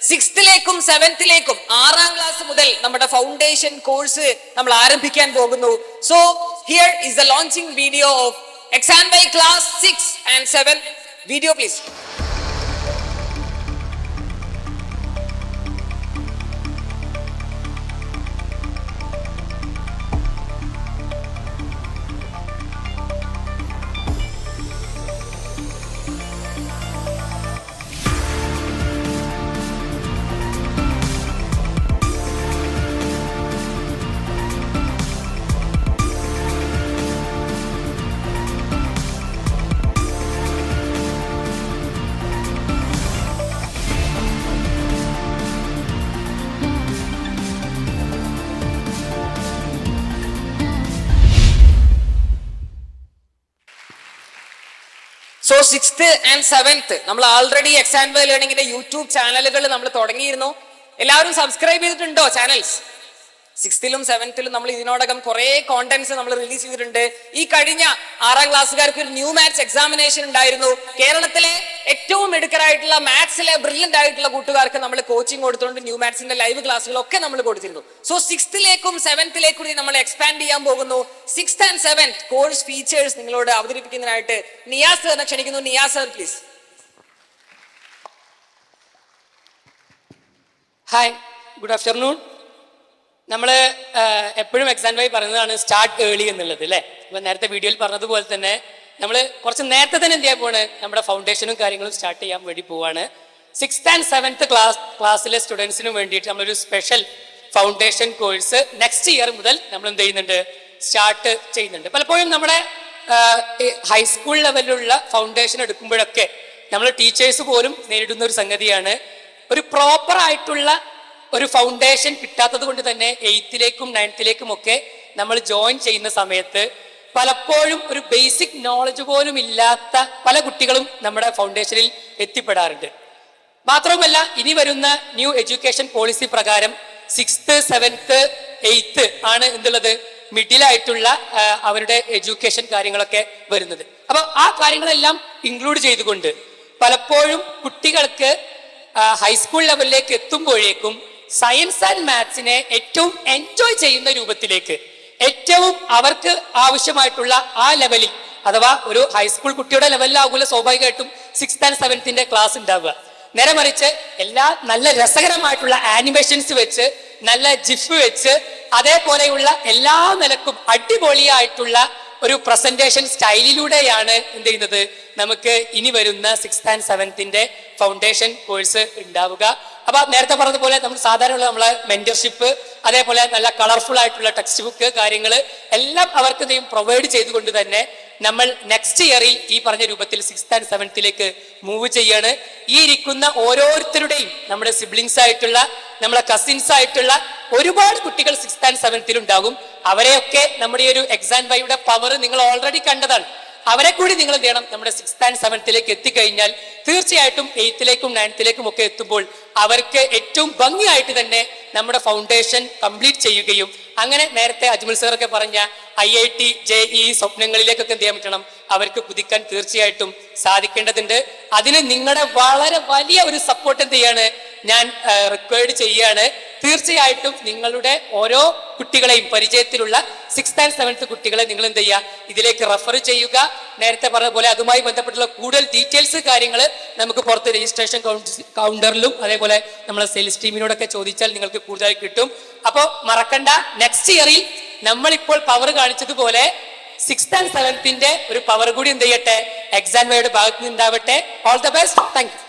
സിക്സ്ത്തിലേക്കും സെവൻത്തിലേക്കും 6ാം class മുതൽ നമ്മുടെ foundation course നമ്മൾ ആരംഭിക്കാൻ പോകുന്നു. So here is the launching video of XandY Class 6 and 7. Video please. So 6th and 7th നമ്മൾ already XandY ലേണിംഗിന്റെ യൂട്യൂബ് ചാനലുകൾ നമ്മൾ തുടങ്ങിയിരുന്നു. എല്ലാവരും സബ്സ്ക്രൈബ് ചെയ്തിട്ടുണ്ടോ ചാനൽസ്? 6th-ലും 7th-ലും നമ്മൾ ഇതിനോടകം കുറെ കോണ്ടന്റ്സ് നമ്മൾ റിലീസ് ചെയ്തിട്ടുണ്ട്. ഈ കഴിഞ്ഞ 6ാം ക്ലാസ്സുകാർക്ക് ഒരു ന്യൂ മാത്സ് എക്സാമിനേഷൻ ഉണ്ടായിരുന്നു. കേരളത്തിലെ ഏറ്റവും മിടുക്കരായിട്ടുള്ള മാത്സിലെ ബ്രില്യന്റ് ആയിട്ടുള്ള കൂട്ടുകാർക്ക് നമ്മൾ കോച്ചിങ് കൊടുത്തുകൊണ്ട് ന്യൂ മാത്സിന്റെ ലൈവ് ക്ലാസ്സുകളൊക്കെ നമ്മൾ കൊടുത്തിരുന്നു. സോ 6th-ലേക്കും 7th-ലേക്കും നമ്മൾ എക്സ്പാൻഡ് ചെയ്യാൻ പോകുന്നു. 6th and 7th course features നിങ്ങളോട് അവതരിപ്പിക്കുന്നതിനായിട്ട് നിയാസ് സാറിനെ ക്ഷണിക്കുന്നു. Niyas sir please. Hi, good afternoon. നമ്മൾ എപ്പോഴും XandY പറയുന്നതാണ് സ്റ്റാർട്ട് ഏർലി എന്നുള്ളത് അല്ലേ. ഇപ്പം നേരത്തെ വീഡിയോയിൽ പറഞ്ഞതുപോലെ തന്നെ നമ്മൾ കുറച്ച് നേരത്തെ തന്നെ എന്ത് ചെയ്യാൻ പോവാണ്, നമ്മുടെ ഫൗണ്ടേഷനും കാര്യങ്ങളും സ്റ്റാർട്ട് ചെയ്യാൻ വേണ്ടി പോവാണ്. 6th and 7th ക്ലാസ്സിലെ സ്റ്റുഡൻസിനും വേണ്ടിയിട്ട് നമ്മളൊരു special foundation course next year മുതൽ നമ്മൾ എന്ത് ചെയ്യുന്നുണ്ട്, സ്റ്റാർട്ട് ചെയ്യുന്നുണ്ട്. പലപ്പോഴും നമ്മുടെ ഹൈസ്കൂൾ ലെവലിലുള്ള ഫൗണ്ടേഷൻ എടുക്കുമ്പോഴൊക്കെ നമ്മൾ ടീച്ചേഴ്സ് പോലും നേരിടുന്ന ഒരു സംഗതിയാണ്, ഒരു പ്രോപ്പർ ആയിട്ടുള്ള ഒരു ഫൗണ്ടേഷൻ കിട്ടാത്തത് കൊണ്ട് തന്നെ 8th-ലേക്കും 9th-ലേക്കും ഒക്കെ നമ്മൾ ജോയിൻ ചെയ്യുന്ന സമയത്ത് പലപ്പോഴും ഒരു ബേസിക് നോളജ് പോലും ഇല്ലാത്ത പല കുട്ടികളും നമ്മുടെ ഫൗണ്ടേഷനിൽ എത്തിപ്പെടാറുണ്ട്. മാത്രവുമല്ല, ഇനി വരുന്ന ന്യൂ എഡ്യൂക്കേഷൻ പോളിസി പ്രകാരം 6th, 7th, 8th ആണ് എന്തുള്ളത്, മിഡിലായിട്ടുള്ള അവരുടെ എഡ്യൂക്കേഷൻ കാര്യങ്ങളൊക്കെ വരുന്നത്. അപ്പൊ ആ കാര്യങ്ങളെല്ലാം ഇൻക്ലൂഡ് ചെയ്തുകൊണ്ട് പലപ്പോഴും കുട്ടികൾക്ക് ഹൈസ്കൂൾ ലെവലിലേക്ക് എത്തുമ്പോഴേക്കും സയൻസ് ആൻഡ് മാത്സിനെ ഏറ്റവും എൻജോയ് ചെയ്യുന്ന രൂപത്തിലേക്ക്, ഏറ്റവും അവർക്ക് ആവശ്യമായിട്ടുള്ള ആ ലെവലിൽ, അഥവാ ഒരു ഹൈസ്കൂൾ കുട്ടിയുടെ ലെവലിലാകൂല സ്വാഭാവികമായിട്ടും 6th and 7th ക്ലാസ് ഉണ്ടാവുക. നേരെ മറിച്ച് എല്ലാ നല്ല രസകരമായിട്ടുള്ള ആനിമേഷൻസ് വെച്ച്, നല്ല ജിഫ് വെച്ച്, അതേപോലെയുള്ള എല്ലാ നിലക്കും അടിപൊളിയായിട്ടുള്ള ഒരു പ്രസന്റേഷൻ സ്റ്റൈലിലൂടെയാണ് എന്ത് ചെയ്യുന്നത്, നമുക്ക് ഇനി വരുന്ന 6th and 7th foundation course ഉണ്ടാവുക. അപ്പൊ നേരത്തെ പറഞ്ഞതുപോലെ നമ്മൾ സാധാരണ നമ്മളെ മെന്റർഷിപ്പ്, അതേപോലെ നല്ല കളർഫുൾ ആയിട്ടുള്ള ടെക്സ്റ്റ് ബുക്ക് കാര്യങ്ങൾ എല്ലാം അവർക്ക് പ്രൊവൈഡ് ചെയ്തുകൊണ്ട് തന്നെ നമ്മൾ നെക്സ്റ്റ് ഇയറിൽ ഈ പറഞ്ഞ രൂപത്തിൽ 6th and 7th മൂവ് ചെയ്യാണ്. ഈ ഇരിക്കുന്ന ഓരോരുത്തരുടെയും നമ്മുടെ സിബ്ലിങ്സ് ആയിട്ടുള്ള, നമ്മളെ കസിൻസ് ആയിട്ടുള്ള ഒരുപാട് കുട്ടികൾ 6th and 7th ഉണ്ടാകും. അവരെയൊക്കെ നമ്മുടെ ഈ ഒരു XandYയുടെ പവർ നിങ്ങൾ ഓൾറെഡി കണ്ടതാണ്. അവരെ കൂടി നിങ്ങൾ എന്ത് ചെയ്യണം, നമ്മുടെ 6th and 7th എത്തിക്കഴിഞ്ഞാൽ തീർച്ചയായിട്ടും 8th-ലേക്കും 9th-ലേക്കും ഒക്കെ എത്തുമ്പോൾ അവർക്ക് ഏറ്റവും ഭംഗിയായിട്ട് തന്നെ നമ്മുടെ ഫൗണ്ടേഷൻ കംപ്ലീറ്റ് ചെയ്യുകയും അങ്ങനെ നേരത്തെ അജ്മൽ സാറൊക്കെ പറഞ്ഞ IIT, JEE സ്വപ്നങ്ങളിലേക്കൊക്കെ എന്ത് ചെയ്യാൻ പറ്റണം, അവർക്ക് കുതിക്കാൻ തീർച്ചയായിട്ടും സാധിക്കേണ്ടതുണ്ട്. അതിന് നിങ്ങളുടെ വളരെ വലിയ ഒരു സപ്പോർട്ട് എന്ത് ചെയ്യാണ്, ഞാൻ റിക്വയർഡ് ചെയ്യാണ്. തീർച്ചയായിട്ടും നിങ്ങളുടെ ഓരോ കുട്ടികളെയും പരിചയത്തിലുള്ള 6th and 7th കുട്ടികളെ നിങ്ങൾ എന്ത് ചെയ്യുക, ഇതിലേക്ക് റെഫർ ചെയ്യുക. നേരത്തെ പറഞ്ഞ പോലെ അതുമായി ബന്ധപ്പെട്ടുള്ള കൂടുതൽ ഡീറ്റെയിൽസ് കാര്യങ്ങൾ നമുക്ക് പുറത്ത് രജിസ്ട്രേഷൻ കൗണ്ടറിലും അതേപോലെ നമ്മളെ സെയിൽസ് ടീമിനോടൊക്കെ ചോദിച്ചാൽ നിങ്ങൾക്ക് കൂടുതൽ കിട്ടും. അപ്പോൾ മറക്കണ്ട, നെക്സ്റ്റ് ഇയറിൽ നമ്മളിപ്പോൾ പവർ കാണിച്ചതുപോലെ 6th and 7th ഒരു പവർ കൂടി എന്ത് ചെയ്യട്ടെ, XandYയുടെ ഭാഗത്ത് നിന്ന് ഉണ്ടാവട്ടെ. All the best. Thank you.